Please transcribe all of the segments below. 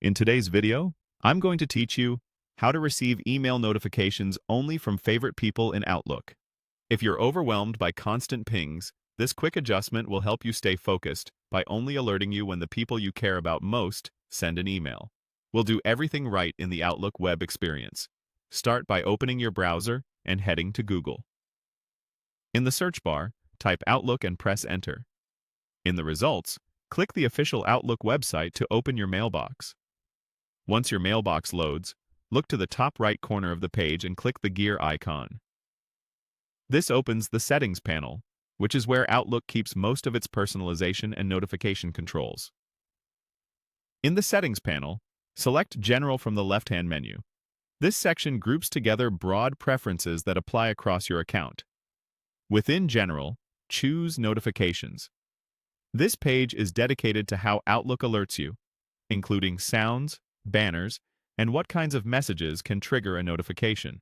In today's video, I'm going to teach you how to receive email notifications only from favorite people in Outlook. If you're overwhelmed by constant pings, this quick adjustment will help you stay focused by only alerting you when the people you care about most send an email. We'll do everything right in the Outlook web experience. Start by opening your browser and heading to Google. In the search bar, type Outlook and press Enter. In the results, click the official Outlook website to open your mailbox. Once your mailbox loads, look to the top right corner of the page and click the gear icon. This opens the Settings panel, which is where Outlook keeps most of its personalization and notification controls. In the Settings panel, select General from the left-hand menu. This section groups together broad preferences that apply across your account. Within General, choose Notifications. This page is dedicated to how Outlook alerts you, including sounds, banners, and what kinds of messages can trigger a notification.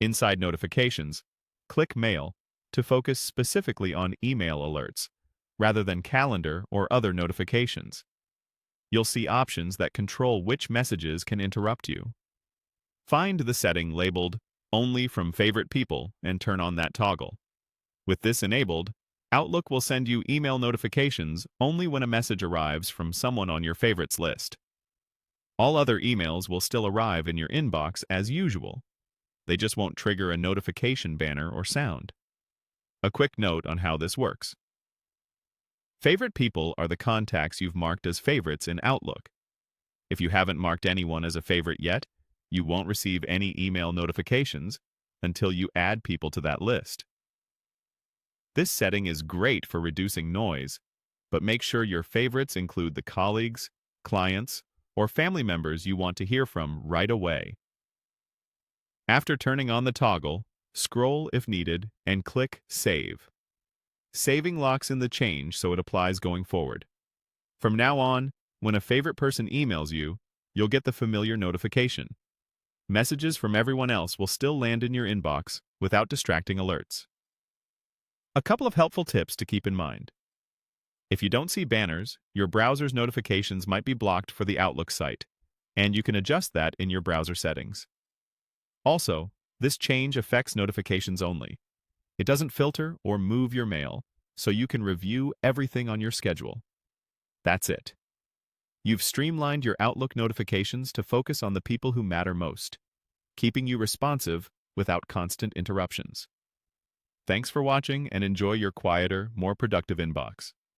Inside Notifications, click Mail to focus specifically on email alerts, rather than calendar or other notifications. You'll see options that control which messages can interrupt you. Find the setting labeled Only from Favorite People and turn on that toggle. With this enabled, Outlook will send you email notifications only when a message arrives from someone on your favorites list. All other emails will still arrive in your inbox as usual. They just won't trigger a notification banner or sound. A quick note on how this works. Favorite people are the contacts you've marked as favorites in Outlook. If you haven't marked anyone as a favorite yet, you won't receive any email notifications until you add people to that list. This setting is great for reducing noise, but make sure your favorites include the colleagues, clients, or family members you want to hear from right away. After turning on the toggle, scroll if needed and click Save. Saving locks in the change so it applies going forward. From now on, when a favorite person emails you, you'll get the familiar notification. Messages from everyone else will still land in your inbox without distracting alerts. A couple of helpful tips to keep in mind. If you don't see banners, your browser's notifications might be blocked for the Outlook site, and you can adjust that in your browser settings. Also, this change affects notifications only. It doesn't filter or move your mail, so you can review everything on your schedule. That's it. You've streamlined your Outlook notifications to focus on the people who matter most, keeping you responsive without constant interruptions. Thanks for watching and enjoy your quieter, more productive inbox.